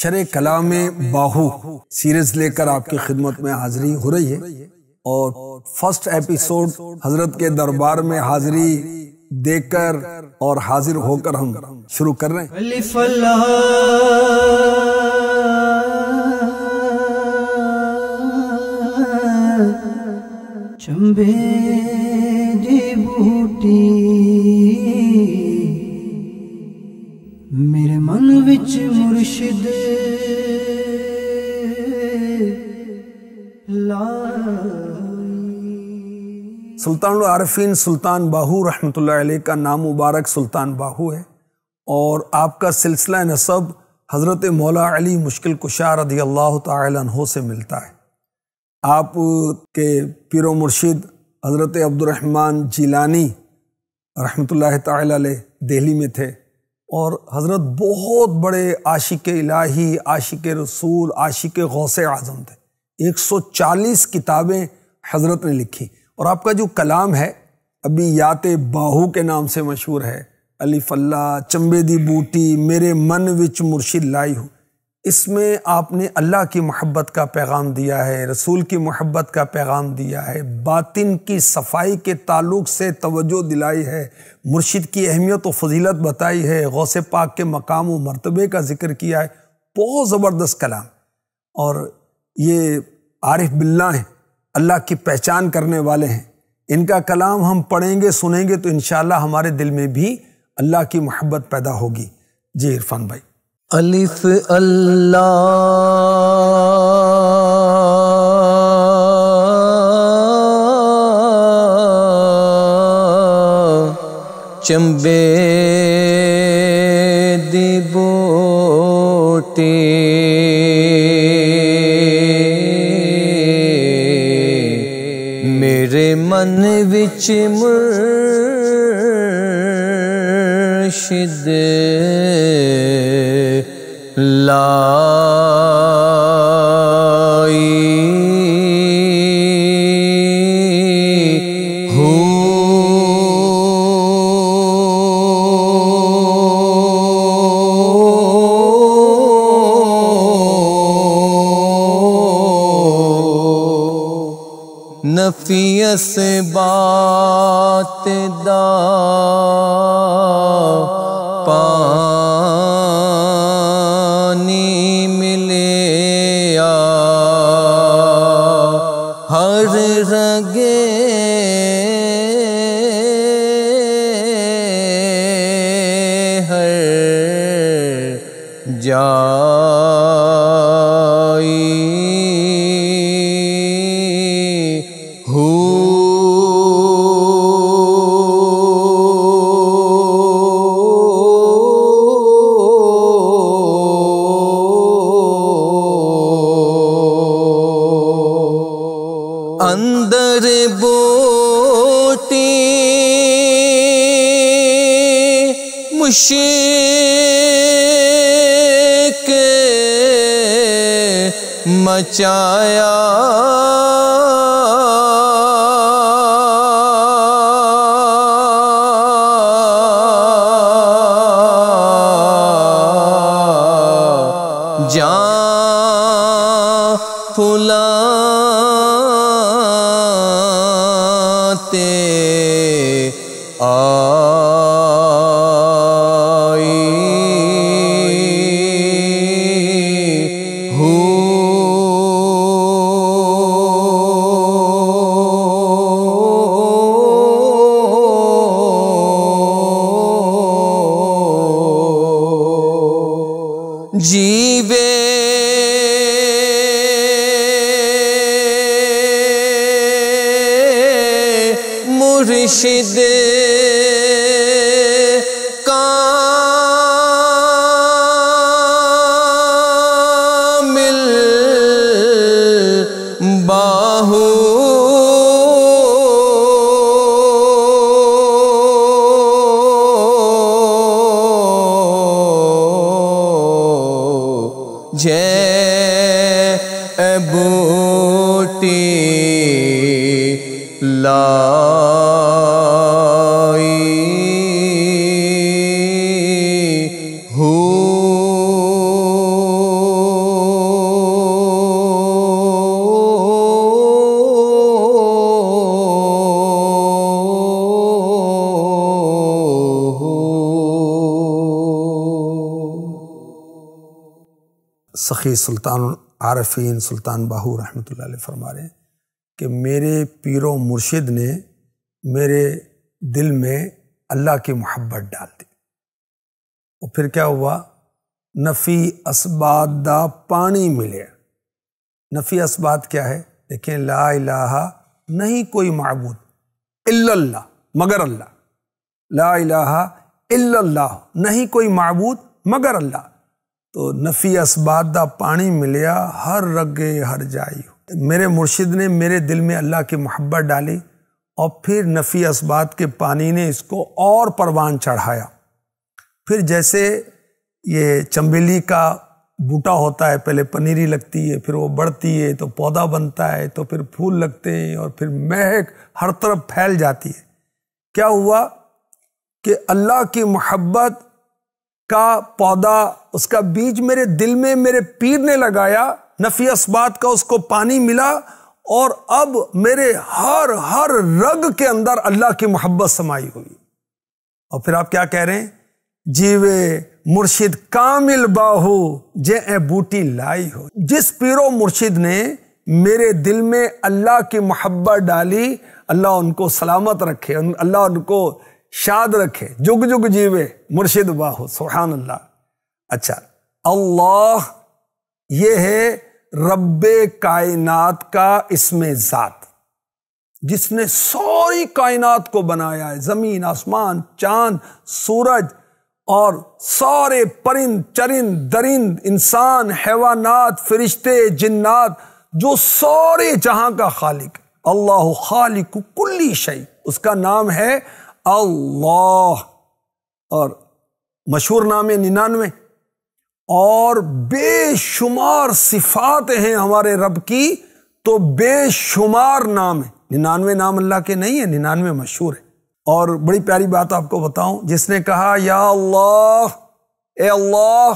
شرح کلام باہو سیریز لے کر آپ کی خدمت میں حاضری ہو رہی ہے، اور فرسٹ ایپیسوڈ حضرت کے دربار میں حاضری دے کر اور حاضر ہو کر ہم شروع کر رہے ہیں۔ الف اللہ چمبے دی بوٹی میرے من وچ مرشد سلطان العارفین سلطان باہو رحمۃ اللہ علیہ کا نام مبارک سلطان باہو ہے، اور آپ کا سلسلہ نسب حضرت مولا علی مشکل کشا رضی اللہ تعالی عنہ سے ملتا ہے۔ آپ کے پیر و مرشد حضرت عبد الرحمن جیلانی رحمۃ اللہ تعالی علیہ دہلی میں تھے، اور حضرت بہت بڑے عاشق الہی، عاشق رسول، عاشق غوث اعظم تھے۔ 140 کتابیں حضرت نے لکھی، اور آپ کا جو کلام ہے ابھی یات باہو کے نام سے مشہور ہے، الف اللہ چمبے دی بوٹی میرے من وچ مرشد لائی ہوں، اس میں آپ نے اللہ کی محبت کا پیغام دیا ہے، رسول کی محبت کا پیغام دیا ہے، باطن کی صفائی کے تعلق سے توجہ دلائی ہے، مرشد کی اہمیت و فضیلت بتائی ہے، غوث پاک کے مقام و مرتبے کا ذکر کیا ہے۔ بہت زبردست کلام، اور یہ عارف باللہ ہیں، اللہ کی پہچان کرنے والے ہیں۔ ان کا کلام ہم پڑھیں گے، سنیں گے تو انشاءاللہ ہمارے دل میں بھی اللہ کی محبت پیدا ہوگی۔ جی عرفان بھائی۔ الف اللہ چمبے دی بوٹی میرے من وچ مرشد نفی سے بات دا پانی ملے ہر رگے ہر اندر بوٹی مشک مچایا جان پھولاتے جیوے مرشد کامل باہو جے بوٹی لائی ہو سخی سلطان عارفین سلطان باہو رحمۃ اللہ علیہ فرما رہے ہیں کہ میرے پیر و مرشد نے میرے دل میں اللہ کی محبت ڈال دی، اور پھر کیا ہوا؟ نفی اسبات دا پانی ملے۔ نفی اسبات کیا ہے؟ دیکھیں، لا الہ نہیں کوئی معبود الا اللہ مگر اللہ، لا الہ الا اللہ نہیں کوئی معبود مگر اللہ، تو نفی اسبات دا پانی ملیا ہر رگے ہر جائی۔ میرے مرشد نے میرے دل میں اللہ کی محبت ڈالی، اور پھر نفی اسبات کے پانی نے اس کو اور پروان چڑھایا۔ پھر جیسے یہ چنبیلی کا بوٹا ہوتا ہے، پہلے پنیری لگتی ہے، پھر وہ بڑھتی ہے تو پودا بنتا ہے، تو پھر پھول لگتے ہیں، اور پھر مہک ہر طرف پھیل جاتی ہے۔ کیا ہوا کہ اللہ کی محبت کا پودا، اس کا بیج میرے دل میں میرے پیر نے لگایا، نفی اسبات کا اس کو پانی ملا، اور اب میرے ہر رگ کے اندر اللہ کی محبت سمائی ہوئی۔ اور پھر آپ کیا کہہ رہے ہیں؟ جیوے مرشد کامل باہو جے اے بوٹی لائی ہو۔ جس پیر و مرشد نے میرے دل میں اللہ کی محبت ڈالی، اللہ ان کو سلامت رکھے، اللہ ان کو شاد رکھے، جگ جگ جیوے مرشد باہو، سبحان اللہ۔ اچھا، اللہ یہ ہے رب کائنات کا اسم ذات، جس نے ساری کائنات کو بنایا ہے، زمین، آسمان، چاند، سورج، اور سارے پرند چرند درند، انسان، حیوانات، فرشتے، جنات، جو سارے جہاں کا خالق۔ اللہ خالق کلی شیء، اس کا نام ہے اللہ، اور مشہور نام ہے 99، اور بے شمار صفات ہیں ہمارے رب کی، تو بے شمار نام ہے۔ 99 نام اللہ کے نہیں ہے، 99 مشہور ہے۔ اور بڑی پیاری بات آپ کو بتاؤں، جس نے کہا یا اللہ، اے اللہ،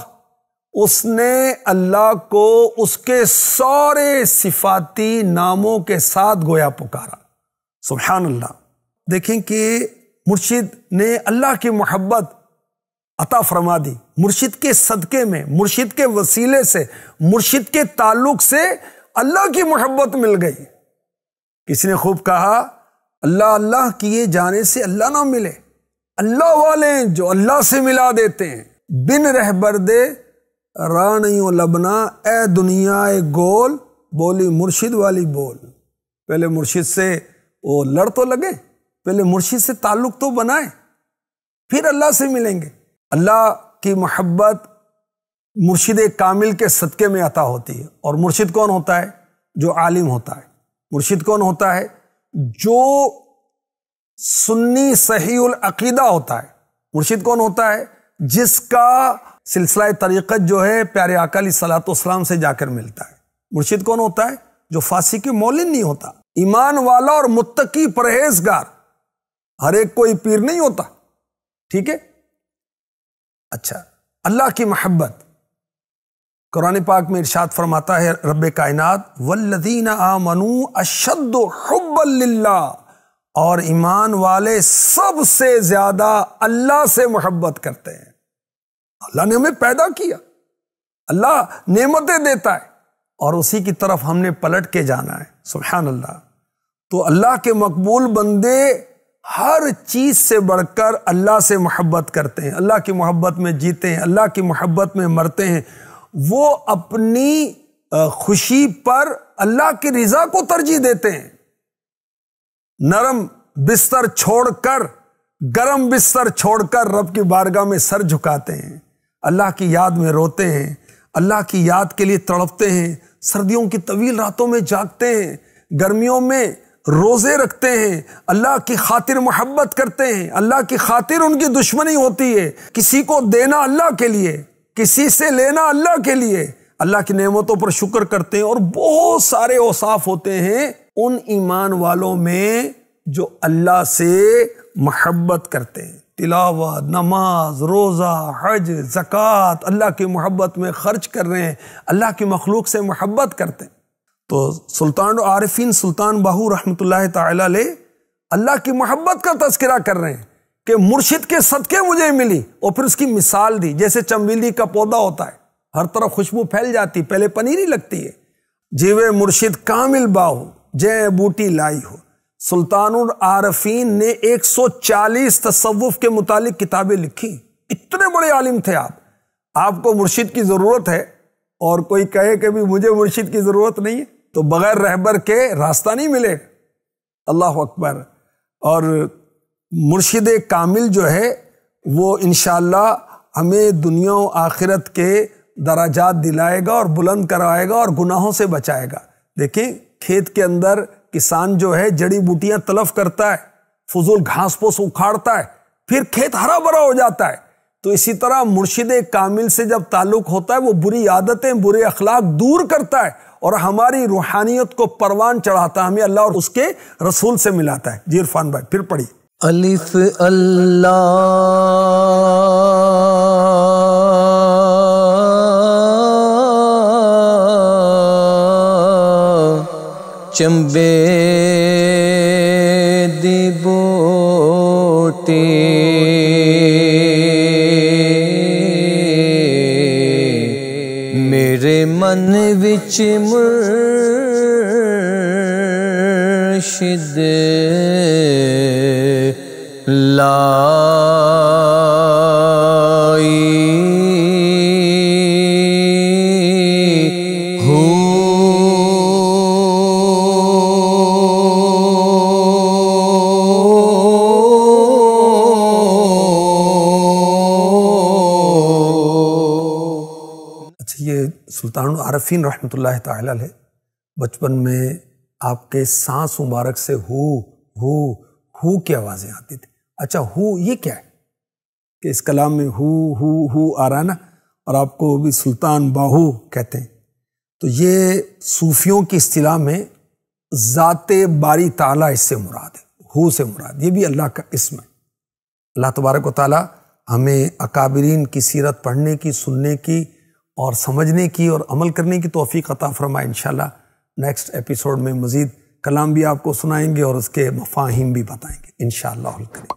اس نے اللہ کو اس کے سارے صفاتی ناموں کے ساتھ گویا پکارا، سبحان اللہ۔ دیکھیں کہ مرشد نے اللہ کی محبت عطا فرما دی، مرشد کے صدقے میں، مرشد کے وسیلے سے، مرشد کے تعلق سے اللہ کی محبت مل گئی۔ کسی نے خوب کہا، اللہ اللہ کیے جانے سے اللہ نہ ملے، اللہ والے جو اللہ سے ملا دیتے ہیں۔ بن رہبر دے رانیوں لبنا، اے دنیا اے گول، بولی مرشد والی بول۔ پہلے مرشد سے وہ لڑ تو لگے، پہلے مرشد سے تعلق تو بنائیں، پھر اللہ سے ملیں گے۔ اللہ کی محبت مرشد کامل کے صدقے میں عطا ہوتی ہے۔ اور مرشد کون ہوتا ہے؟ جو عالم ہوتا ہے۔ مرشد کون ہوتا ہے؟ جو سنی صحیح العقیدہ ہوتا ہے۔ مرشد کون ہوتا ہے؟ جس کا سلسلہ طریقت جو ہے پیارے آقا علیہ الصلوۃ والسلام سے جا کر ملتا ہے۔ مرشد کون ہوتا ہے؟ جو فاسق مولن نہیں ہوتا، ایمان والا اور متقی پرہیزگار۔ ہر ایک کوئی پیر نہیں ہوتا، ٹھیک ہے؟ اچھا، اللہ کی محبت قرآن پاک میں ارشاد فرماتا ہے رب کائنات، والذین آمنوا اشد حبا للہ، اور ایمان والے سب سے زیادہ اللہ سے محبت کرتے ہیں۔ اللہ نے ہمیں پیدا کیا، اللہ نعمتیں دیتا ہے، اور اسی کی طرف ہم نے پلٹ کے جانا ہے، سبحان اللہ۔ تو اللہ کے مقبول بندے ہر چیز سے بڑھ کر اللہ سے محبت کرتے ہیں، اللہ کی محبت میں جیتے ہیں، اللہ کی محبت میں مرتے ہیں۔ وہ اپنی خوشی پر اللہ کی رضا کو ترجیح دیتے ہیں، نرم بستر چھوڑ کر، گرم بستر چھوڑ کر رب کی بارگاہ میں سر جھکاتے ہیں، اللہ کی یاد میں روتے ہیں، اللہ کی یاد کے لیے تڑپتے ہیں، سردیوں کی طویل راتوں میں جاگتے ہیں، گرمیوں میں روزے رکھتے ہیں، اللہ کی خاطر محبت کرتے ہیں، اللہ کی خاطر ان کی دشمنی ہوتی ہے، کسی کو دینا اللہ کے لیے، کسی سے لینا اللہ کے لیے، اللہ کی نعمتوں پر شکر کرتے ہیں۔ اور بہت سارے اوصاف ہوتے ہیں ان ایمان والوں میں جو اللہ سے محبت کرتے ہیں، تلاوت، نماز، روزہ، حج، زکوٰۃ، اللہ کی محبت میں خرچ کر رہے ہیں، اللہ کی مخلوق سے محبت کرتے ہیں۔ تو سلطان عارفین سلطان باہو رحمۃ اللہ تعالی علیہ اللہ کی محبت کا تذکرہ کر رہے ہیں کہ مرشد کے صدقے مجھے ملی، اور پھر اس کی مثال دی، جیسے چنبیلی کا پودا ہوتا ہے، ہر طرف خوشبو پھیل جاتی، پہلے پنیری لگتی ہے۔ جیوے مرشد کامل باہو جے بوٹی لائی ہو۔ سلطان العارفین نے 140 تصوف کے متعلق کتابیں لکھی، اتنے بڑے عالم تھے آپ کو مرشد کی ضرورت ہے اور کوئی کہے کہ بھی مجھے مرشد کی ضرورت نہیں ہے تو بغیر رہبر کے راستہ نہیں ملے گا۔ اللہ اکبر۔ اور مرشد کامل جو ہے وہ انشاءاللہ ہمیں دنیا و آخرت کے درجات دلائے گا اور بلند کرائے گا اور گناہوں سے بچائے گا۔ دیکھیں کھیت کے اندر کسان جو ہے جڑی بوٹیاں تلف کرتا ہے، فضول گھاس پوس اکھاڑتا ہے، پھر کھیت ہرا بھرا ہو جاتا ہے۔ تو اسی طرح مرشد کامل سے جب تعلق ہوتا ہے وہ بری عادتیں، برے اخلاق دور کرتا ہے اور ہماری روحانیت کو پروان چڑھاتا ہے، ہمیں اللہ اور اس کے رسول سے ملاتا ہے۔ جی عرفان بھائی پھر پڑھیے۔ الف اللہ چمبے دی بوٹی میرے من وچ مرشد سلطان العارفین رحمۃ اللہ تعالی علیہ بچپن میں آپ کے سانس مبارک سے ہو کی آوازیں آتی تھی۔ اچھا ہو یہ کیا ہے کہ اس کلام میں ہو آ رہا ہے نا، اور آپ کو بھی سلطان باہو کہتے ہیں، تو یہ صوفیوں کی اصطلاح میں ذات باری تعالیٰ اس سے مراد ہے، ہو سے مراد، یہ بھی اللہ کا اسم ہے۔ اللہ تبارک و تعالیٰ ہمیں اکابرین کی سیرت پڑھنے کی، سننے کی اور سمجھنے کی اور عمل کرنے کی توفیق عطا فرمائے۔ انشاءاللہ نیکسٹ ایپیسوڈ میں مزید کلام بھی آپ کو سنائیں گے اور اس کے مفاہیم بھی بتائیں گے انشاءاللہ الکریم۔